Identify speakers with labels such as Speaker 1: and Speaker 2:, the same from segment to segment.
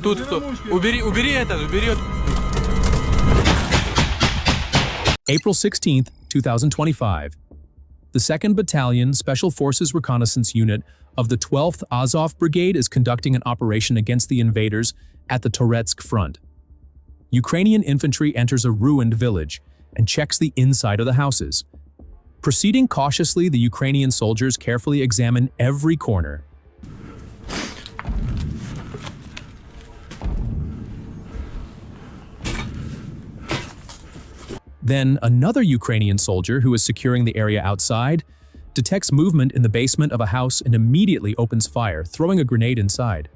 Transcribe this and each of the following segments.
Speaker 1: Тут кто? Убери этот, убери.
Speaker 2: April 16th, 2025. The 2nd Battalion Special Forces Reconnaissance Unit of the 12th Azov Brigade is conducting an operation against the invaders at the Toretsk front. Ukrainian infantry enters a ruined village and checks the inside of the houses. Proceeding cautiously, the Ukrainian soldiers carefully examine every corner. Then, another Ukrainian soldier who is securing the area outside detects movement in the basement of a house and immediately opens fire, throwing a grenade inside.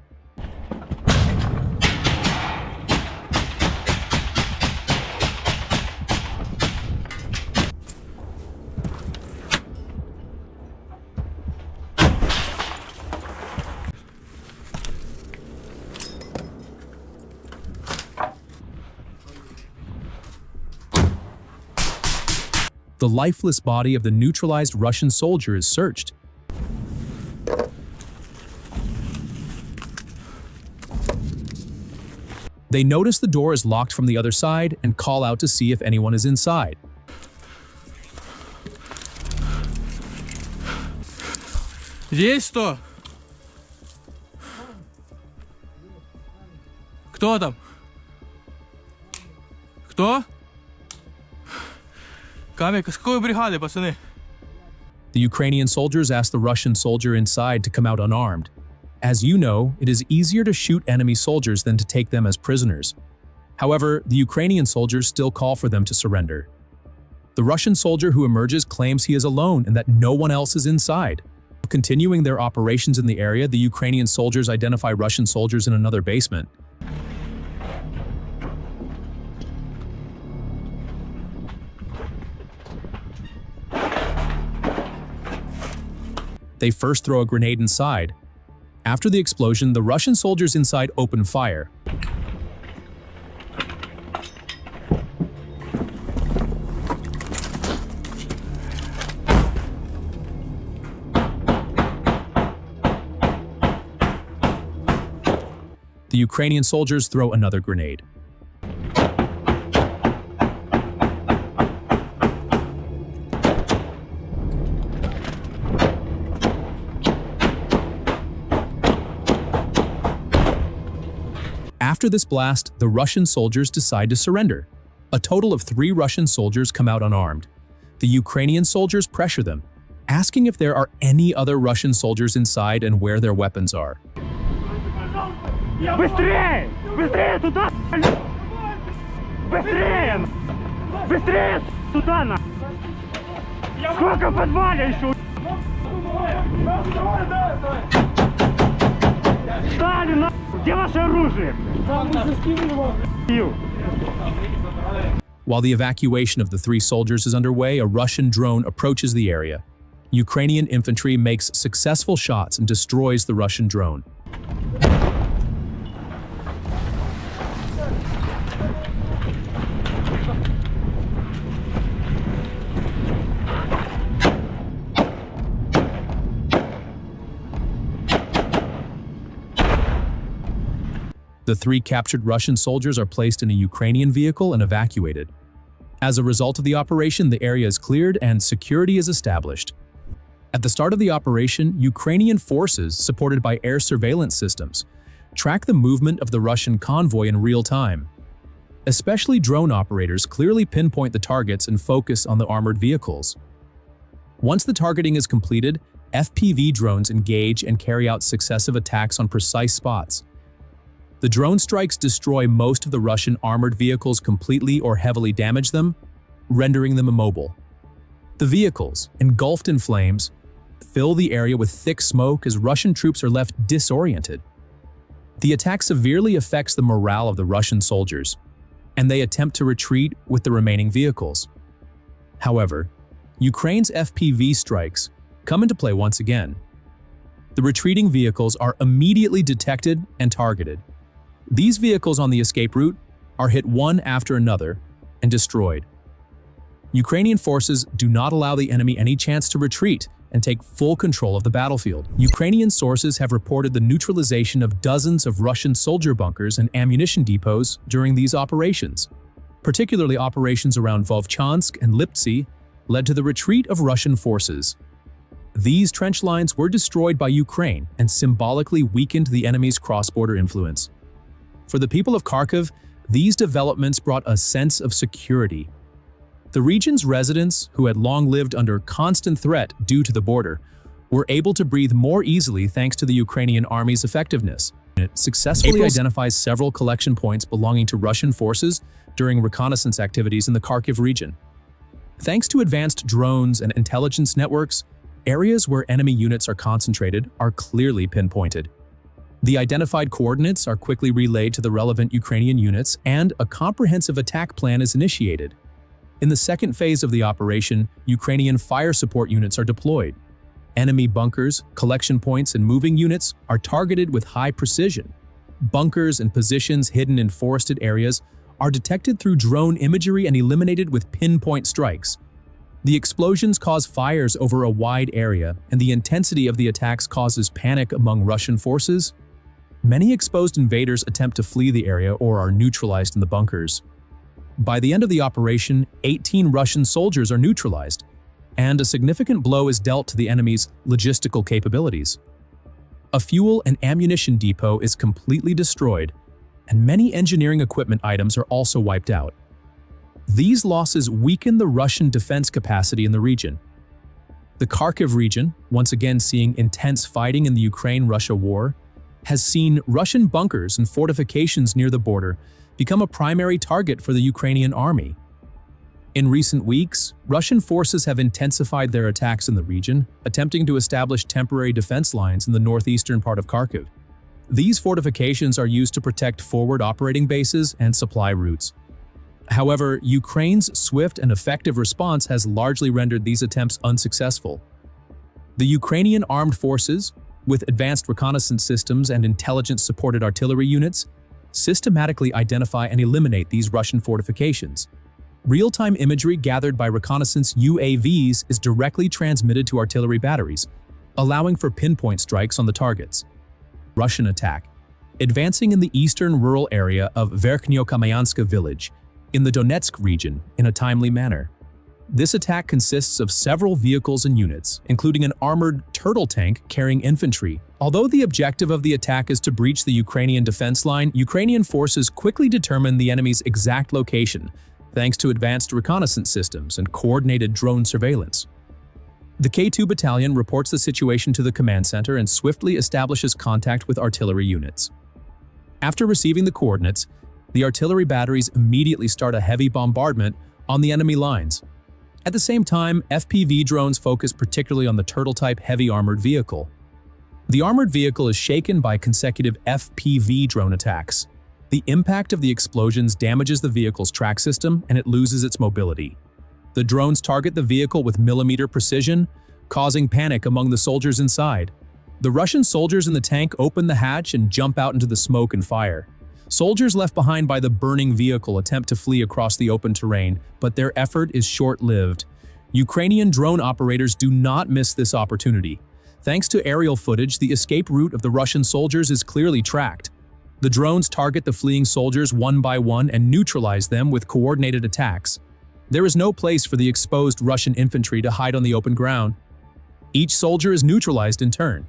Speaker 2: The lifeless body of the neutralized Russian soldier is searched. They notice the door is locked from the other side and call out to see if anyone is inside.
Speaker 1: Есть кто? Кто там? Кто? Камик, с какой бригады, пацаны?
Speaker 2: The Ukrainian soldiers ask the Russian soldier inside to come out unarmed. As you know, it is easier to shoot enemy soldiers than to take them as prisoners. However, the Ukrainian soldiers still call for them to surrender. The Russian soldier who emerges claims he is alone and that no one else is inside. Continuing their operations in the area, the Ukrainian soldiers identify Russian soldiers in another basement. They first throw a grenade inside. After the explosion, the Russian soldiers inside open fire. The Ukrainian soldiers throw another grenade. After this blast, the Russian soldiers decide to surrender. A total of 3 Russian soldiers come out unarmed. The Ukrainian soldiers pressure them, asking if there are any other Russian soldiers inside and where their weapons are.
Speaker 3: Быстрее! Быстрее туда! Быстрее! Быстрее туда! Сколько в подвале еще? Стали на! Где ваше оружие?
Speaker 2: While the evacuation of the 3 soldiers is underway, a Russian drone approaches the area. Ukrainian infantry makes successful shots and destroys the Russian drone. The 3 captured Russian soldiers are placed in a Ukrainian vehicle and evacuated. As a result of the operation, the area is cleared and security is established. At the start of the operation, Ukrainian forces, supported by air surveillance systems, track the movement of the Russian convoy in real time. Especially drone operators clearly pinpoint the targets and focus on the armored vehicles. Once the targeting is completed, FPV drones engage and carry out successive attacks on precise spots. The drone strikes destroy most of the Russian armored vehicles completely or heavily damage them, rendering them immobile. The vehicles, engulfed in flames, fill the area with thick smoke as Russian troops are left disoriented. The attack severely affects the morale of the Russian soldiers, and they attempt to retreat with the remaining vehicles. However, Ukraine's FPV strikes come into play once again. The retreating vehicles are immediately detected and targeted. These vehicles on the escape route are hit one after another and destroyed. Ukrainian forces do not allow the enemy any chance to retreat and take full control of the battlefield. Ukrainian sources have reported the neutralization of dozens of Russian soldier bunkers and ammunition depots during these operations. Particularly operations around Vovchansk and Liptsy led to the retreat of Russian forces. These trench lines were destroyed by Ukraine and symbolically weakened the enemy's cross-border influence. For the people of Kharkiv, these developments brought a sense of security. The region's residents, who had long lived under constant threat due to the border, were able to breathe more easily thanks to the Ukrainian army's effectiveness. It successfully identifies several collection points belonging to Russian forces during reconnaissance activities in the Kharkiv region. Thanks to advanced drones and intelligence networks, areas where enemy units are concentrated are clearly pinpointed. The identified coordinates are quickly relayed to the relevant Ukrainian units, and a comprehensive attack plan is initiated. In the second phase of the operation, Ukrainian fire support units are deployed. Enemy bunkers, collection points, and moving units are targeted with high precision. Bunkers and positions hidden in forested areas are detected through drone imagery and eliminated with pinpoint strikes. The explosions cause fires over a wide area, and the intensity of the attacks causes panic among Russian forces. Many exposed invaders attempt to flee the area or are neutralized in the bunkers. By the end of the operation, 18 Russian soldiers are neutralized, and a significant blow is dealt to the enemy's logistical capabilities. A fuel and ammunition depot is completely destroyed, and many engineering equipment items are also wiped out. These losses weaken the Russian defense capacity in the region. The Kharkiv region, once again seeing intense fighting in the Ukraine-Russia war, has seen Russian bunkers and fortifications near the border become a primary target for the Ukrainian army. In recent weeks, Russian forces have intensified their attacks in the region, attempting to establish temporary defense lines in the northeastern part of Kharkiv. These fortifications are used to protect forward operating bases and supply routes. However, Ukraine's swift and effective response has largely rendered these attempts unsuccessful. The Ukrainian armed forces, with advanced reconnaissance systems and intelligence-supported artillery units, systematically identify and eliminate these Russian fortifications. Real-time imagery gathered by reconnaissance UAVs is directly transmitted to artillery batteries, allowing for pinpoint strikes on the targets. Russian attack, advancing in the eastern rural area of Verkhnyokamyanska village, in the Donetsk region, in a timely manner. This attack consists of several vehicles and units, including an armored turtle tank carrying infantry. Although the objective of the attack is to breach the Ukrainian defense line, Ukrainian forces quickly determine the enemy's exact location, thanks to advanced reconnaissance systems and coordinated drone surveillance. The K2 battalion reports the situation to the command center and swiftly establishes contact with artillery units. After receiving the coordinates, the artillery batteries immediately start a heavy bombardment on the enemy lines. At the same time, FPV drones focus particularly on the Turtle-type heavy armored vehicle. The armored vehicle is shaken by consecutive FPV drone attacks. The impact of the explosions damages the vehicle's track system and it loses its mobility. The drones target the vehicle with millimeter precision, causing panic among the soldiers inside. The Russian soldiers in the tank open the hatch and jump out into the smoke and fire. Soldiers left behind by the burning vehicle attempt to flee across the open terrain, but their effort is short-lived. Ukrainian drone operators do not miss this opportunity. Thanks to aerial footage, the escape route of the Russian soldiers is clearly tracked. The drones target the fleeing soldiers one by one and neutralize them with coordinated attacks. There is no place for the exposed Russian infantry to hide on the open ground. Each soldier is neutralized in turn.